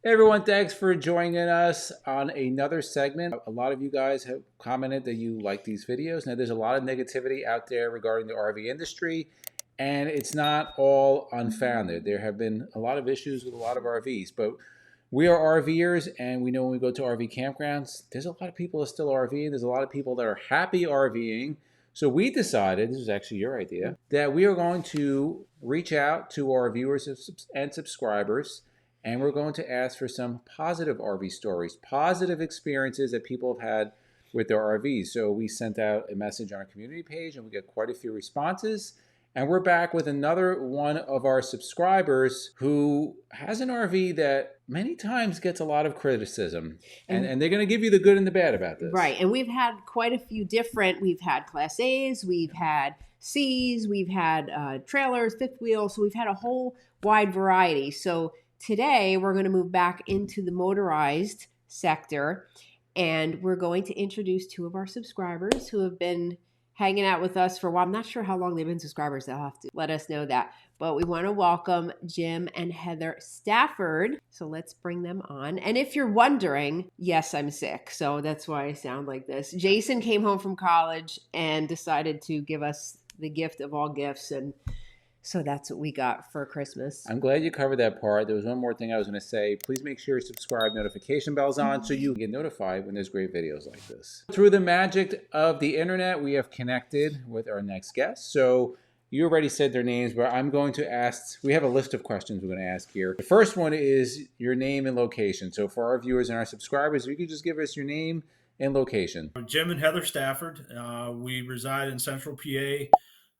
Hey everyone, thanks for joining us on another segment. A lot of you guys have commented that you like these videos. Now, there's a lot of negativity out there regarding the RV industry, and it's not all unfounded. There have been a lot of issues with a lot of RVs, but we are RVers, and we know when we go to RV campgrounds, there's a lot of people that are still RVing. There's a lot of people that are happy RVing. So we decided, this was actually your idea, that we are going to reach out to our viewers and subscribers, and we're going to ask for some positive RV stories, positive experiences that people have had with their RVs. So we sent out a message on our community page and we got quite a few responses. And we're back with another one of our subscribers who has an RV that many times gets a lot of criticism. And they're going to give you the good and the bad about this. Right. And we've had quite a few we've had Class A's, we've had C's, we've had trailers, fifth wheels. So we've had a whole wide variety. So today we're going to move back into the motorized sector, and we're going to introduce two of our subscribers who have been hanging out with us for a while. I'm not sure how long they've been subscribers. They'll have to let us know that. But we want to welcome Jim and Heather Stafford. So let's bring them on. And if you're wondering, yes, I'm sick. So that's why I sound like this. Jason came home from college and decided to give us the gift of all gifts. And so that's what we got for Christmas. I'm glad you covered that part. There was one more thing I was going to say. Please make sure you subscribe, notification bells on, so you get notified when there's great videos like this. Through the magic of the internet, we have connected with our next guest. So you already said their names, but I'm going to ask, we have a list of questions we're going to ask here. The first one is your name and location. So for our viewers and our subscribers, you could just give us your name and location. Jim and Heather Stafford. We reside in Central PA,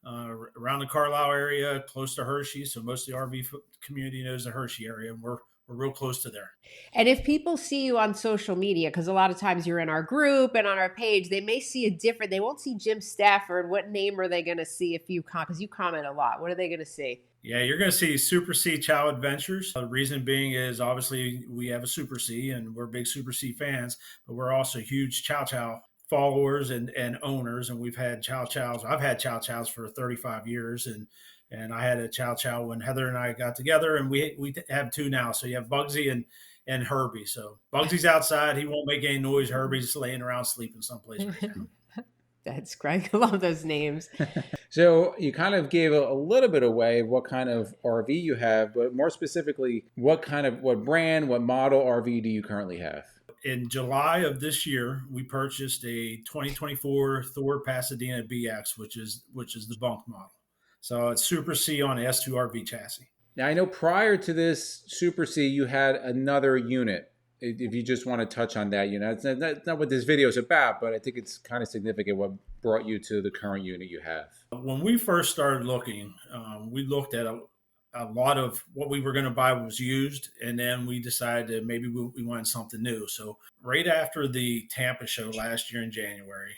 around the Carlisle area, close to Hershey. So most of the RV community knows the Hershey area, and we're real close to there. And if people see you on social media, because a lot of times you're in our group and on our page, they may see they won't see Jim Stafford. What name are they going to see if you because you comment a lot? What are they going to see? Yeah, you're going to see Super C Chow Adventures. The reason being is obviously we have a Super C and we're big Super C fans, but we're also huge Chow Chow followers and owners. And we've had Chow Chows. I've had Chow Chows for 35 years. And I had a Chow Chow when Heather and I got together, and we have two now. So you have Bugsy and Herbie. So Bugsy's outside. He won't make any noise. Herbie's laying around sleeping someplace right now. That's great. I love those names. So you kind of gave a little bit away of what kind of RV you have, but more specifically, what brand, what model RV do you currently have? In July of this year, we purchased a 2024 Thor Pasadena BX, which is the bunk model. So it's Super C on S2 RV chassis. Now I know prior to this Super C, you had another unit. If you just want to touch on that unit, that's not what this video is about, but I think it's kind of significant what brought you to the current unit you have. When we first started looking, we looked at a lot of what we were going to buy was used, and then we decided that maybe we wanted something new. So right after the Tampa show last year in January,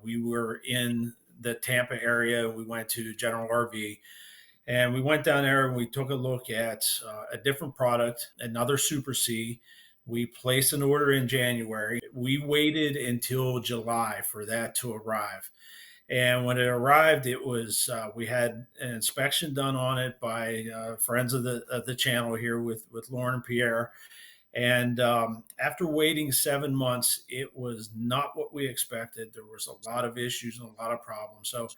we were in the Tampa area. We went to General RV, and we went down there and we took a look at a different product, another Super C. We placed an order in January. We waited until July for that to arrive. And when it arrived, it was we had an inspection done on it by friends of the channel here with Lauren and Pierre. And after waiting 7 months, it was not what we expected. There was a lot of issues and a lot of problems. So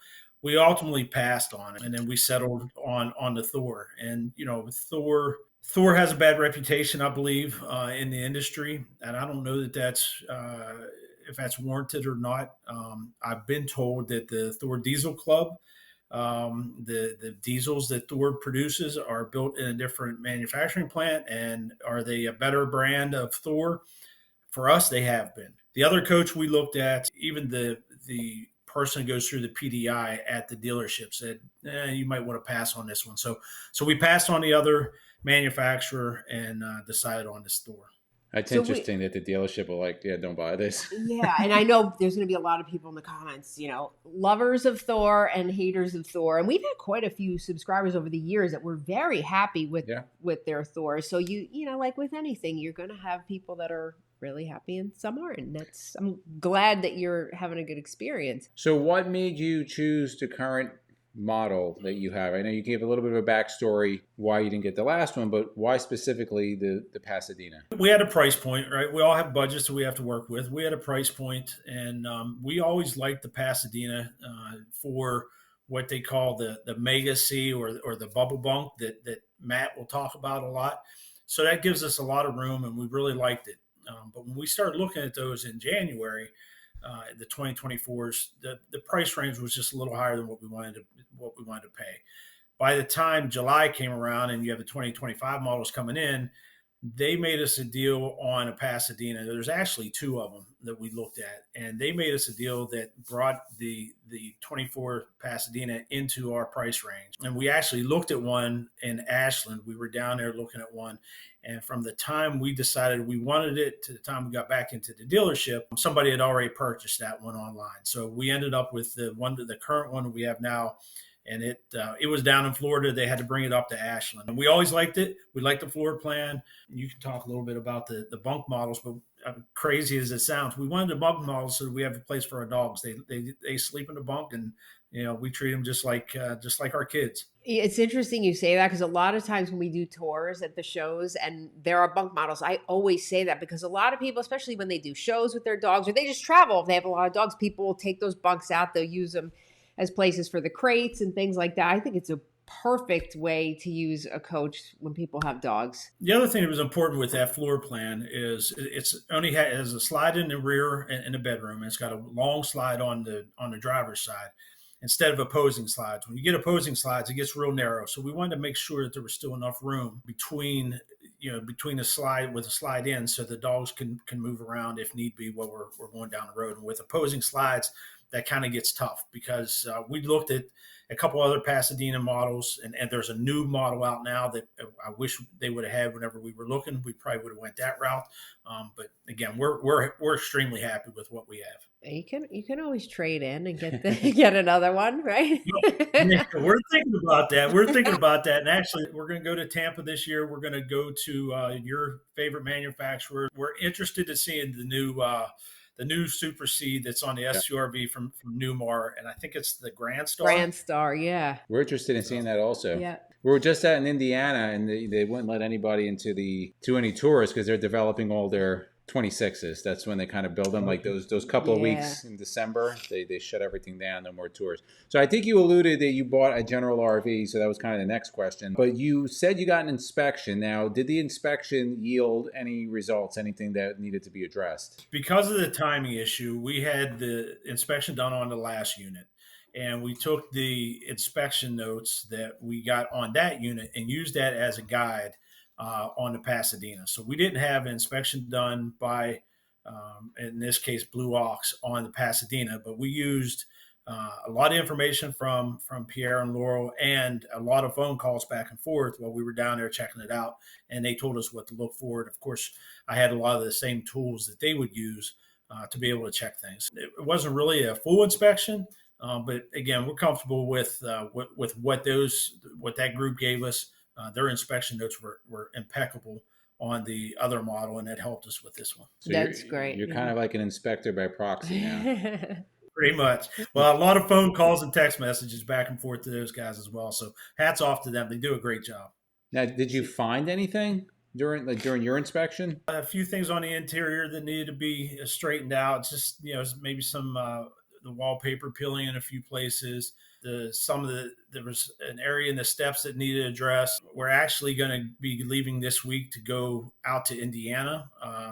we ultimately passed on it, and then we settled on the Thor. And Thor has a bad reputation, I believe, in the industry, and I don't know that that's if that's warranted or not. I've been told that the Thor Diesel Club, the diesels that Thor produces, are built in a different manufacturing plant, and are they a better brand of Thor? For us, they have been. The other coach we looked at, even the person who goes through the PDI at the dealership, said, you might want to pass on this one. So we passed on the other manufacturer and decided on this Thor. That's interesting that the dealership will don't buy this. Yeah, and I know there's going to be a lot of people in the comments, lovers of Thor and haters of Thor. And we've had quite a few subscribers over the years that were very happy with their Thor. So like with anything, you're going to have people that are really happy and some aren't. I'm glad that you're having a good experience. So what made you choose the current model that you have? I know you gave a little bit of a backstory why you didn't get the last one, but why specifically the Pasadena? We had a price point, right? We all have budgets that we have to work with. We had a price point, and we always liked the Pasadena for what they call the Mega C or the bubble bunk that Matt will talk about a lot. So that gives us a lot of room, and we really liked it. But when we started looking at those in January, the 2024s, the price range was just a little higher than what we wanted to pay. By the time July came around and you have the 2025 models coming in, they made us a deal on a Pasadena. There's actually two of them that we looked at, and they made us a deal that brought the 24 Pasadena into our price range. And we actually looked at one in Ashland. We were down there looking at one, and from the time we decided we wanted it to the time we got back into the dealership, somebody had already purchased that one online. So we ended up with the current one we have now. And it was down in Florida. They had to bring it up to Ashland. And we always liked it. We liked the floor plan. You can talk a little bit about the bunk models, but crazy as it sounds, we wanted the bunk models so that we have a place for our dogs. They sleep in the bunk, and we treat them just like our kids. It's interesting you say that, because a lot of times when we do tours at the shows and there are bunk models, I always say that because a lot of people, especially when they do shows with their dogs or they just travel, if they have a lot of dogs, people will take those bunks out. They'll use them as places for the crates and things like that. I think it's a perfect way to use a coach when people have dogs. The other thing that was important with that floor plan is it's only has a slide in the rear in the bedroom. It's got a long slide on the driver's side instead of opposing slides. When you get opposing slides, it gets real narrow. So we wanted to make sure that there was still enough room between the slide with a slide in, so the dogs can move around if need be while we're going down the road. And with opposing slides, that kind of gets tough because we looked at a couple other Pasadena models, and there's a new model out now that I wish they would have had whenever we were looking. We probably would have went that route. But again, we're extremely happy with what we have. You can always trade in and get another one, right? We're thinking about that. We're thinking about that, and actually, we're going to go to Tampa this year. We're going to go to your favorite manufacturer. We're interested in seeing the new Super C that's on the SURV from Newmar, and I think it's the Grand Star. Grand Star, yeah. We're interested in seeing that also. Yeah. We were just out in Indiana, and they wouldn't let anybody into any tours because they're developing all their 26s. That's when they kind of build them, like those couple of weeks in December. They shut everything down, no more tours. So I think you alluded that you bought a general RV, so that was kind of the next question. But you said you got an inspection. Now, did the inspection yield any results, anything that needed to be addressed? Because of the timing issue, we had the inspection done on the last unit. And we took the inspection notes that we got on that unit and used that as a guide on the Pasadena. So we didn't have an inspection done by, in this case, Blue Ox on the Pasadena, but we used a lot of information from Pierre and Laurel and a lot of phone calls back and forth while we were down there checking it out. And they told us what to look for. And of course, I had a lot of the same tools that they would use to be able to check things. It wasn't really a full inspection. But again, we're comfortable with what that group gave us. Their inspection notes were impeccable on the other model, and that helped us with this one. So That's great. You're kind of like an inspector by proxy now. Pretty much. Well, a lot of phone calls and text messages back and forth to those guys as well. So hats off to them. They do a great job. Now, did you find anything during your inspection? A few things on the interior that needed to be straightened out. Just maybe some the wallpaper peeling in a few places. There was an area in the steps that needed addressed. We're actually going to be leaving this week to go out to Indiana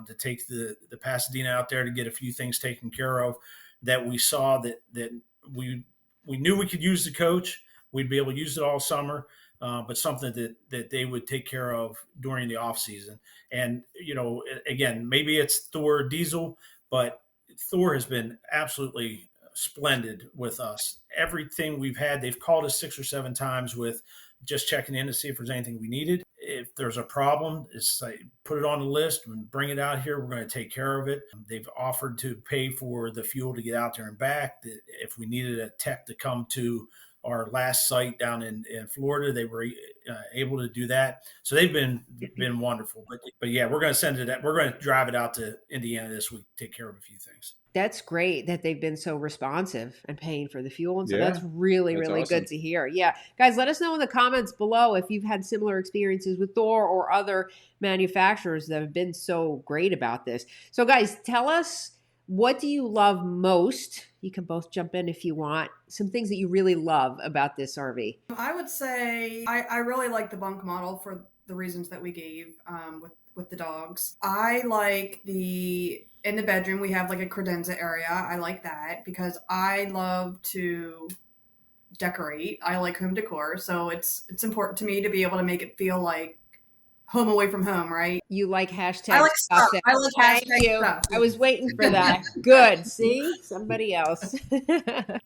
to take the Pasadena out there to get a few things taken care of that we saw that we knew we could use the coach. We'd be able to use it all summer, but something that they would take care of during the off season. And, again, maybe it's Thor diesel, but Thor has been absolutely splendid with us. Everything we've had, they've called us 6 or 7 times with just checking in to see if there's anything we needed. If there's a problem, it's like, put it on the list and bring it out here. We're going to take care of it. They've offered to pay for the fuel to get out there and back. If we needed a tech to come to our last site down in Florida, they were able to do that. So they've been wonderful. But yeah, we're going to send it. We're going to drive it out to Indiana this week, take care of a few things. That's great that they've been so responsive and paying for the fuel. And so Yeah, that's really, that's really awesome. good to hear. Yeah. Guys, let us know in the comments below if you've had similar experiences with Thor or other manufacturers that have been so great about this. So guys, tell us, what do you love most? You can both jump in if you want. Some things that you really love about this RV. I would say I really like the bunk model for the reasons that we gave with the dogs. I like in the bedroom, we have like a credenza area. I like that because I love to decorate. I like home decor. So it's important to me to be able to make it feel like home away from home, right? You like hashtag I like stuff. I like Thank hashtag you. stuff. I was waiting for that. Good. See? Somebody else.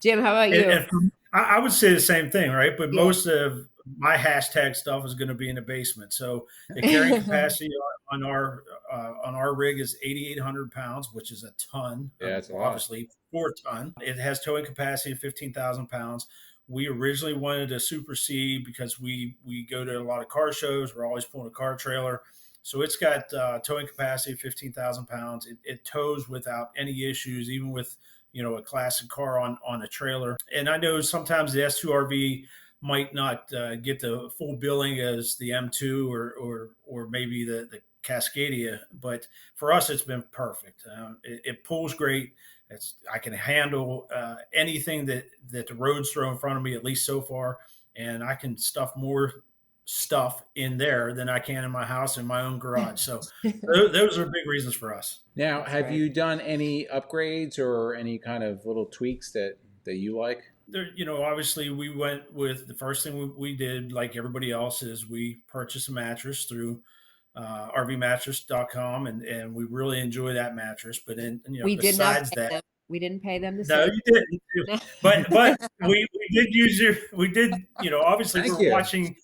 Jim, how about you? And I would say the same thing, right? But Yeah. most of my hashtag stuff is going to be in the basement. So the carrying capacity on our rig is 8,800 pounds, which is a ton. Yeah, it's a lot. Obviously 4 ton. It has towing capacity of 15,000 pounds. We originally wanted a Super C because we go to a lot of car shows. We're always pulling a car trailer. So it's got towing capacity of 15,000 pounds. It tows without any issues, even with a classic car on a trailer. And I know sometimes the S2 RV might not get the full billing as the M2 or maybe the Cascadia, but for us it's been perfect. It pulls great. I can handle anything that the roads throw in front of me, at least so far, and I can stuff more stuff in there than I can in my house in my own garage. So those are big reasons for us. Now, have you done any upgrades or any kind of little tweaks that you like? There, obviously we went with the first thing we did, like everybody else, is we purchased a mattress through RVmattress.com, and we really enjoy that mattress. But then, besides that, we didn't pay them the no, same. you didn't. But we did use obviously Thank we're you. watching.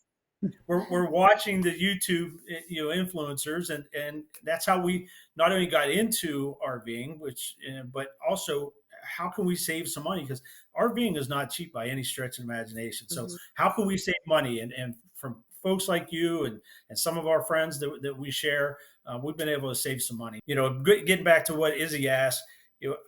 We're watching the YouTube, influencers, and that's how we not only got into RVing, but also how can we save some money, because RVing is not cheap by any stretch of imagination. So how can we save money? And from folks like you and some of our friends that we share, we've been able to save some money. Getting back to what IZZY asked.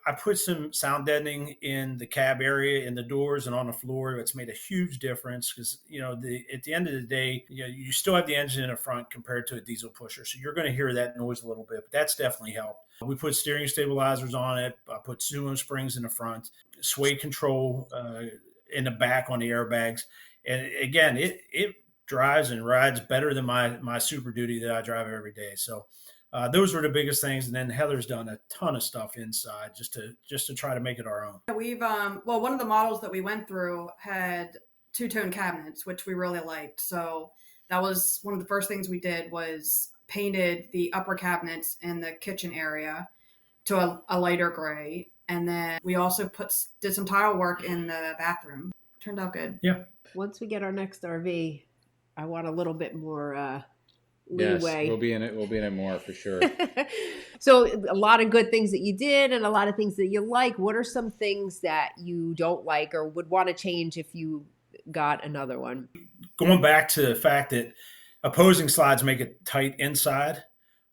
I put some sound deadening in the cab area, in the doors, and on the floor. It's made a huge difference because, at the end of the day, you still have the engine in the front compared to a diesel pusher. So you're going to hear that noise a little bit, but that's definitely helped. We put steering stabilizers on it. I put sumo springs in the front, sway control in the back on the airbags. And again, it drives and rides better than my Super Duty that I drive every day. So those were the biggest things. And then Heather's done a ton of stuff inside just to try to make it our own. We've one of the models that we went through had two-tone cabinets, which we really liked. So that was one of the first things we did, was painted the upper cabinets in the kitchen area to a lighter gray. And then we also did some tile work in the bathroom. Turned out good. Yeah. Once we get our next RV, I want a little bit more Yes, leeway. we'll be in it more for sure. So a lot of good things that you did and a lot of things that you like. What are some things that you don't like or would want to change if you got another one? Going back to the fact that opposing slides make it tight inside,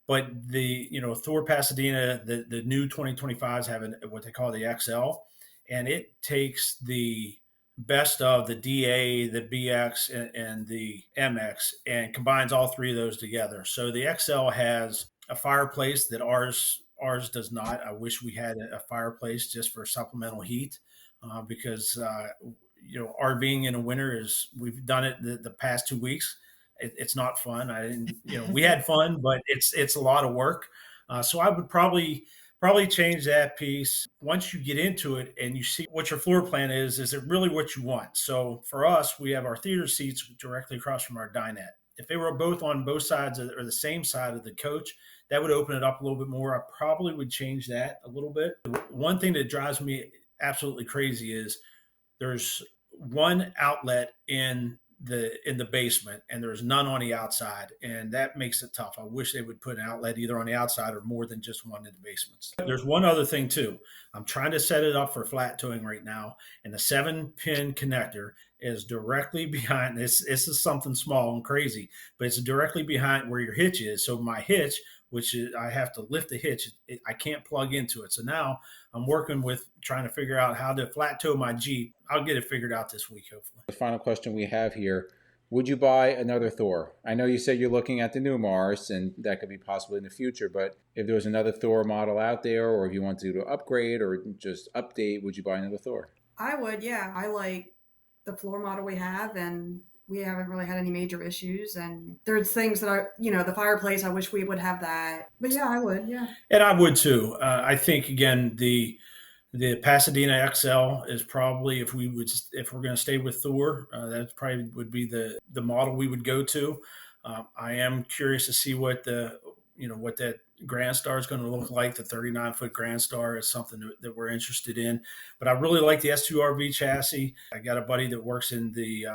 but the Thor Pasadena, the new 2025s have what they call the XL, and it takes the best of the DA, the BX, and the MX, and combines all three of those together. So the XL has a fireplace that ours does not. I wish we had a fireplace just for supplemental heat, because RVing in the winter we've done it the past 2 weeks. It's not fun. We had fun, but it's a lot of work. So I would probably change that piece. Once you get into it and you see what your floor plan is it really what you want? So for us, we have our theater seats directly across from our dinette. If they were both on both sides or the same side of the coach, that would open it up a little bit more. I probably would change that a little bit. One thing that drives me absolutely crazy is there's one outlet in the basement and there's none on the outside, and that makes it tough. I wish they would put an outlet either on the outside or more than just one in the basements. There's one other thing too. I'm trying to set it up for flat towing right now, and the 7-pin connector is directly behind this. This is something small and crazy, but it's directly behind where your hitch is. So my hitch, which is I have to lift the hitch, I can't plug into it. So now I'm working with trying to figure out how to flat toe my Jeep. I'll get it figured out this week, hopefully. The final question we have here. Would you buy another Thor? I know you said you're looking at the new Mars, and that could be possible in the future, but if there was another Thor model out there, or if you wanted to upgrade or just update, would you buy another Thor? I would, yeah. I like the floor model we have, and we haven't really had any major issues. And there's things that the fireplace, I wish we would have that. But yeah, I would, yeah. And I would too. I think, again, the Pasadena XL is probably, if we're going to stay with Thor, that probably would be the model we would go to. I am curious to see what that Grand Star is going to look like. The 39-foot Grand Star is something that we're interested in. But I really like the S2RV chassis. I got a buddy that works in the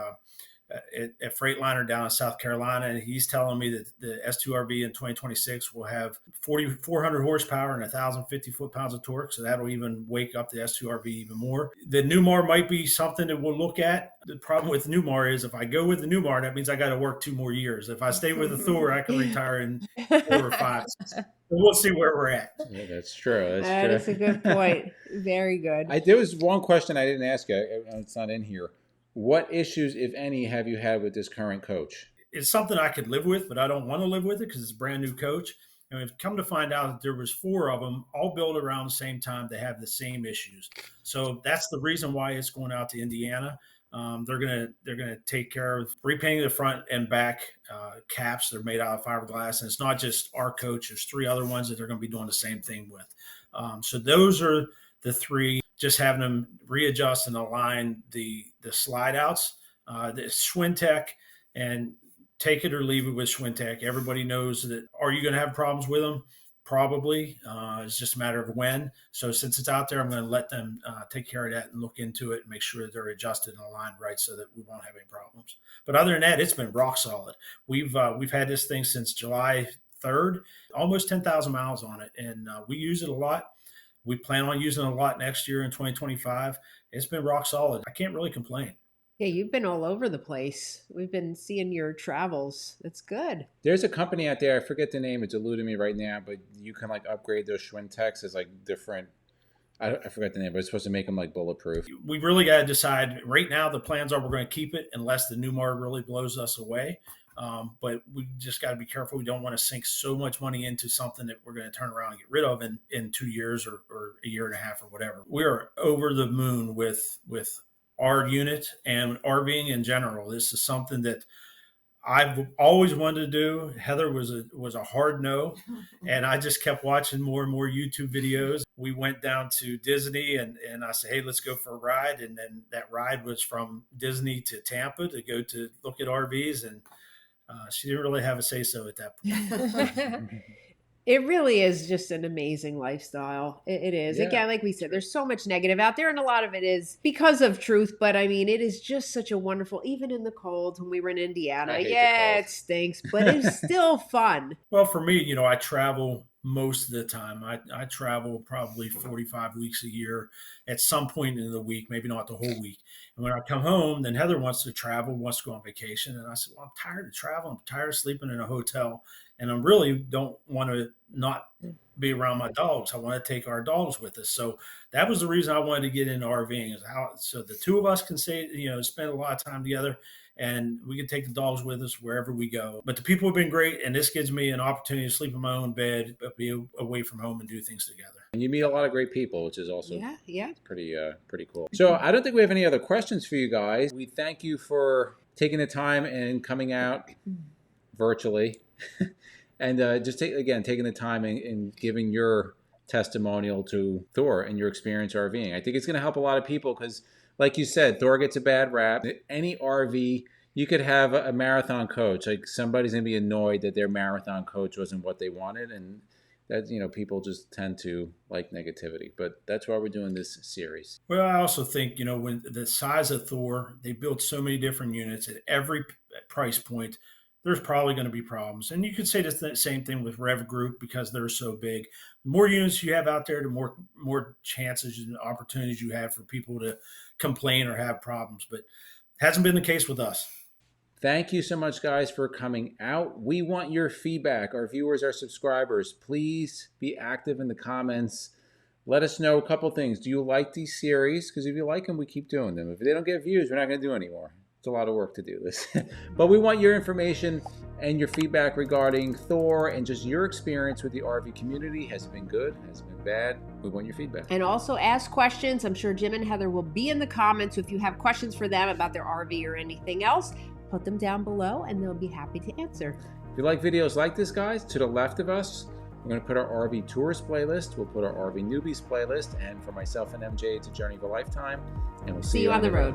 at Freightliner down in South Carolina, and he's telling me that the S2RV in 2026 will have 4,400 horsepower and 1,050 foot-pounds of torque, so that'll even wake up the S2RV even more. The Newmar might be something that we'll look at. The problem with the Newmar is if I go with the Newmar, that means I got to work 2 more years. If I stay with the Thor, I can retire in 4 or 5. So we'll see where we're at. Yeah, that's true. That is a good point. Very good. There was one question I didn't ask you. It's not in here. What issues, if any, have you had with this current coach? It's something I could live with, but I don't want to live with it because it's a brand new coach. And we've come to find out that there was 4 of them all built around the same time. They have the same issues. So that's the reason why it's going out to Indiana. They're gonna take care of repainting the front and back caps. They're made out of fiberglass, and it's not just our coach. There's 3 other ones that they're going to be doing the same thing with. So those are the 3. Just having them readjust and align the slide outs, the Schwintek, and take it or leave it with Schwintek. Everybody knows that. Are you going to have problems with them? Probably. It's just a matter of when. So since it's out there, I'm going to let them take care of that and look into it and make sure that they're adjusted and aligned right so that we won't have any problems. But other than that, it's been rock solid. We've had this thing since July 3rd, almost 10,000 miles on it, and we use it a lot. We plan on using it a lot next year in 2025. It's been rock solid. I can't really complain. Yeah, you've been all over the place. We've been seeing your travels. That's good. There's a company out there, I forget the name, it's eluding me right now, but you can upgrade those Schwinteks as different, I forget the name, but it's supposed to make them bulletproof. We really got to decide. Right now, the plans are we're going to keep it unless the Newmar really blows us away. But we just got to be careful. We don't want to sink so much money into something that we're going to turn around and get rid of in 2 years or a year and a half or whatever. We're over the moon with our unit and RVing in general. This is something that I've always wanted to do. Heather was a hard no, and I just kept watching more and more YouTube videos. We went down to Disney, and I said, hey, let's go for a ride. And then that ride was from Disney to Tampa to go to look at RVs, and she didn't really have a say-so at that point. It really is just an amazing lifestyle. It is. Yeah. Again, like we said, there's so much negative out there, and a lot of it is because of truth. But I mean, it is just such a wonderful, even in the cold when we were in Indiana. Yeah, it stinks, but it's still fun. Well, for me, I travel most of the time. I travel probably 45 weeks a year at some point in the week, maybe not the whole week. And when I come home, then Heather wants to travel, wants to go on vacation. And I said, well, I'm tired of traveling. I'm tired of sleeping in a hotel. And I really don't want to not be around my dogs. I want to take our dogs with us. So that was the reason I wanted to get into RVing, so the 2 of us can spend a lot of time together, and we can take the dogs with us wherever we go. But the people have been great, and this gives me an opportunity to sleep in my own bed, but be away from home and do things together. And you meet a lot of great people, which is also pretty cool. So I don't think we have any other questions for you guys. We thank you for taking the time and coming out virtually. And just taking the time and giving your testimonial to Thor and your experience RVing. I think it's going to help a lot of people because, like you said, Thor gets a bad rap. Any RV, you could have a marathon coach. Somebody's going to be annoyed that their marathon coach wasn't what they wanted. And that, people just tend to like negativity. But that's why we're doing this series. Well, I also think, when the size of Thor, they build so many different units at every price point, there's probably going to be problems. And you could say the same thing with Rev Group because they're so big. The more units you have out there, the more chances and opportunities you have for people to complain or have problems. But Hasn't been the case with us. Thank you so much, guys, for coming out. We want your feedback. Our viewers, our subscribers, please be active in the comments. Let us know a couple things. Do you like these series? Because if you like them, we keep doing them. If they don't get views, we're not going to do anymore. It's a lot of work to do this. But we want your information and your feedback regarding Thor and just your experience with the RV community. Has it been good? Has it been bad? We want your feedback. And also ask questions. I'm sure Jim and Heather will be in the comments. So if you have questions for them about their RV or anything else, put them down below and they'll be happy to answer. If you like videos like this, guys, to the left of us, we're going to put our RV Tours playlist. We'll put our RV Newbies playlist. And for myself and MJ, it's a journey of a lifetime. And we'll see you on the road.